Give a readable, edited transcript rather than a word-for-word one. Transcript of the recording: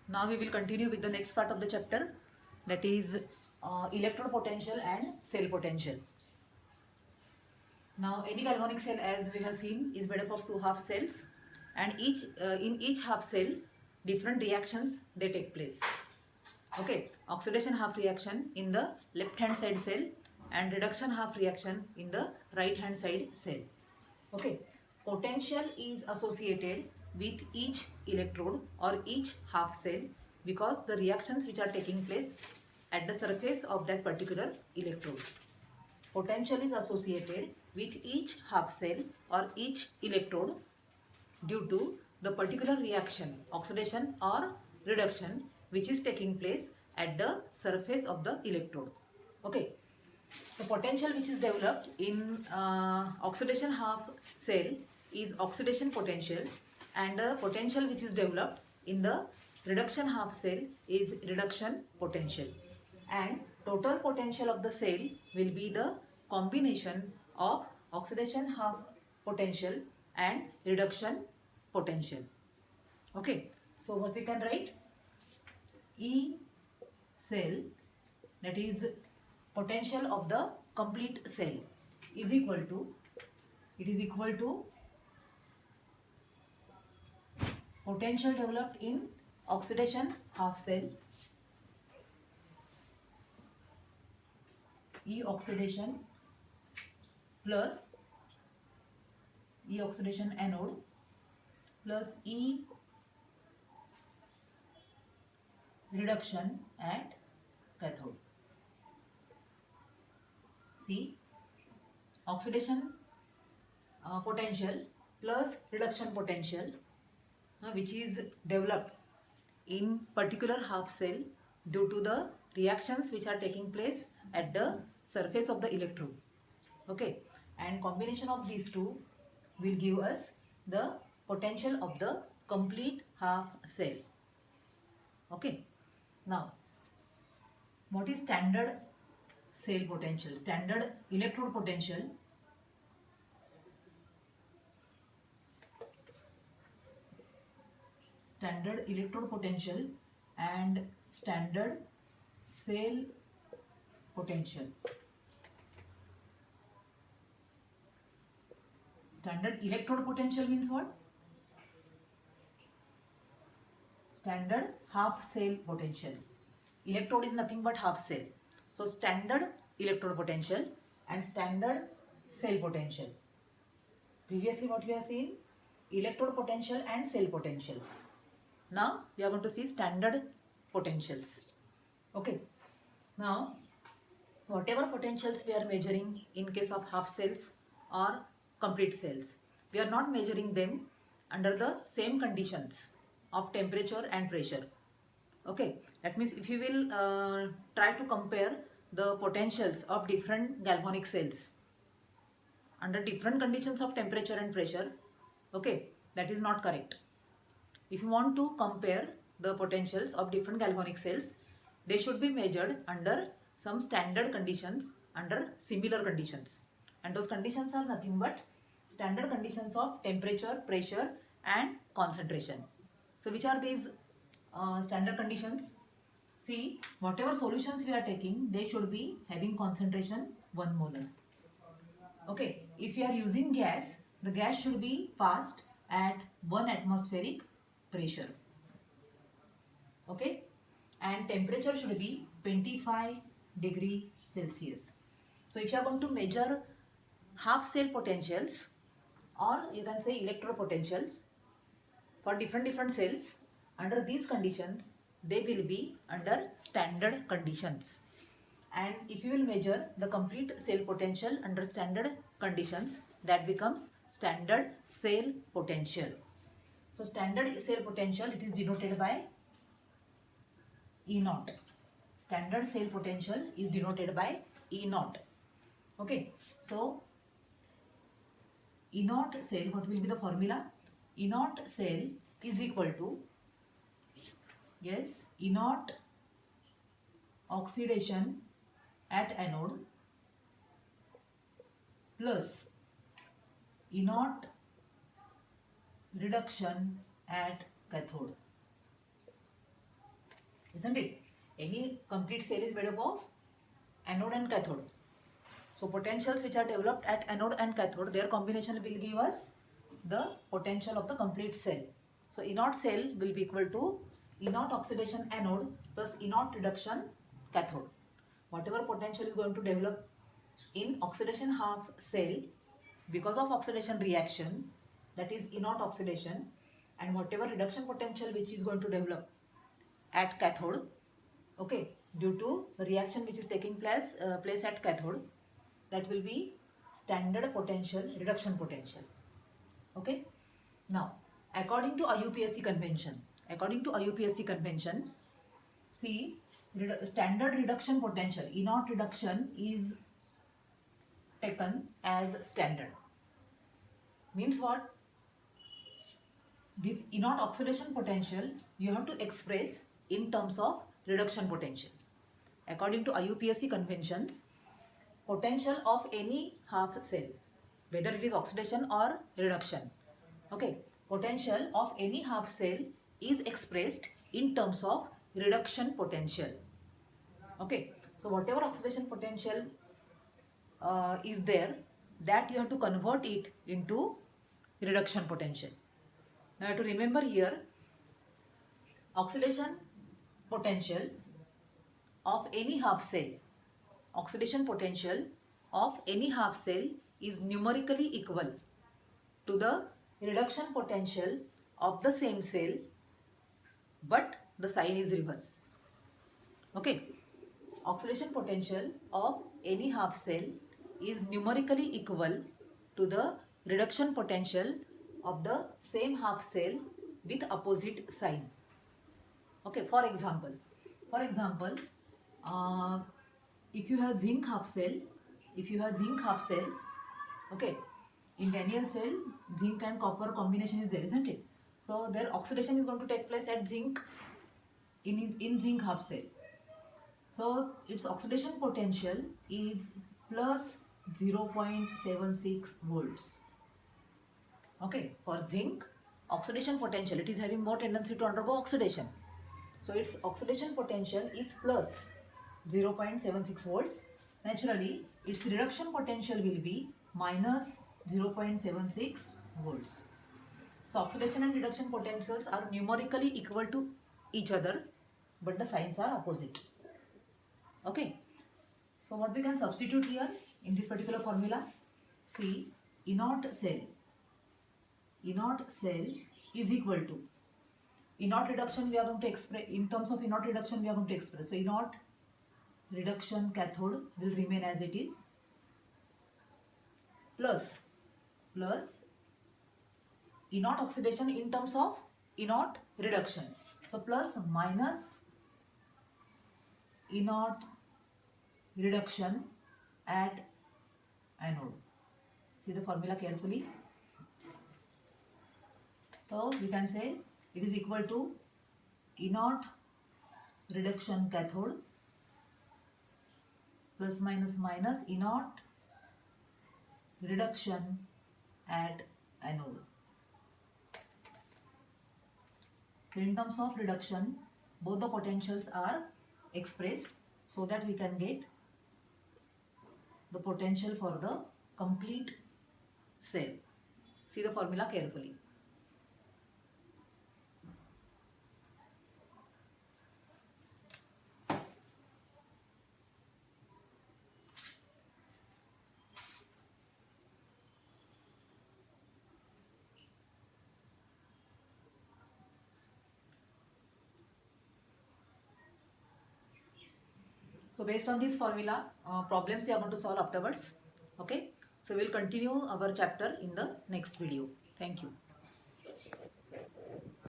Now we will continue with the next part of the chapter, that is electrode potential and cell potential. Now any galvanic cell, as we have seen, is made up of two half cells, and in each half cell different reactions they take place. Okay, oxidation half reaction in the left hand side cell and reduction half reaction in the right hand side cell. Okay, potential is associated with each electrode or each half cell because the reactions which are taking place at the surface of that particular electrode. Potential is associated with each half cell or each electrode due to the particular reaction, oxidation or reduction, which is taking place at the surface of the electrode. Okay, the potential which is developed in oxidation half cell is oxidation potential, and the potential which is developed in the reduction half cell is reduction potential. And total potential of the cell will be the combination of oxidation half potential and reduction potential. Okay, so what we can write? E cell, that is potential of the complete cell, is equal to, it is equal to potential developed in oxidation half cell, E oxidation plus E oxidation anode plus E reduction at cathode. See, oxidation potential plus reduction potential which is developed in particular half cell due to the reactions which are taking place at the surface of the electrode. Okay, and combination of these two will give us the potential of the complete half cell. Okay, now what is standard cell potential, standard electrode potential? Standard electrode potential and standard cell potential. Standard electrode potential means what? Standard half cell potential. Electrode is nothing but half cell. So standard electrode potential and standard cell potential. Previously what we have seen? Electrode potential and cell potential. Now we are going to see standard potentials. Okay. Now whatever potentials we are measuring in case of half cells or complete cells, we are not measuring them under the same conditions of temperature and pressure. Okay, that means if you will try to compare the potentials of different galvanic cells under different conditions of temperature and pressure, okay, that is not correct. If you want to compare the potentials of different galvanic cells, they should be measured under some standard conditions, under similar conditions, and those conditions are nothing but standard conditions of temperature, pressure and concentration. So which are these standard conditions? See, whatever solutions we are taking, they should be having concentration 1 molar. Okay, if you are using gas, the gas should be passed at 1 atmospheric pressure. Okay, and temperature should be 25 degree Celsius. So if you are going to measure half cell potentials, or you can say electrode potentials for different cells, under these conditions they will be under standard conditions. And if you will measure the complete cell potential under standard conditions, that becomes standard cell potential. So standard cell potential, it is denoted by E naught. Standard cell potential is denoted by E naught. Okay, so E naught cell, what will be the formula? E naught cell is equal to, yes, E naught oxidation at anode plus E naught reduction at cathode. isn't it? Any complete cell is made up of anode and cathode. So potentials which are developed at anode and cathode, their combination will give us the potential of the complete cell. So E0 cell will be equal to E0 oxidation anode plus E0 reduction cathode. Whatever potential is going to develop in oxidation half cell because of oxidation reaction, that is E0 oxidation, and whatever reduction potential which is going to develop at cathode, okay, due to the reaction which is taking place at cathode, that will be standard potential, reduction potential. Okay. Now, according to IUPAC convention, see, standard reduction potential, E0 reduction is taken as standard. Means what? This E0 oxidation potential you have to express in terms of reduction potential. According to IUPAC conventions, potential of any half cell, whether it is oxidation or reduction, okay, potential of any half cell is expressed in terms of reduction potential. Okay, so whatever oxidation potential is there, that you have to convert it into reduction potential. Now you have to remember here, oxidation potential of any half cell, oxidation potential of any half cell is numerically equal to the reduction potential of the same cell, but the sign is reverse. Okay, oxidation potential of any half cell is numerically equal to the reduction potential of the same half cell with opposite sign. Okay, for example, if you have zinc half cell, okay, in Daniell cell, zinc and copper combination is there, isn't it? So their oxidation is going to take place at zinc, in zinc half cell. So its oxidation potential is plus 0.76 volts. Okay, for zinc, oxidation potential, it is having more tendency to undergo oxidation. So its oxidation potential is plus 0.76 volts. Naturally, its reduction potential will be minus 0.76 volts. So oxidation and reduction potentials are numerically equal to each other, but the signs are opposite. Okay. So what we can substitute here in this particular formula? See, E0 cell is equal to E0 reduction we are going to express, in terms of E0 reduction we are going to express. So E0 reduction cathode will remain as it is, plus E0 oxidation in terms of E0 reduction. So plus minus E0 reduction at anode. See the formula carefully. So we can say it is equal to E0 reduction cathode plus minus E0 reduction at anode. So in terms of reduction, both the potentials are expressed so that we can get the potential for the complete cell. See the formula carefully. So based on this formula, problems we are going to solve afterwards. Okay. So we will continue our chapter in the next video. Thank you.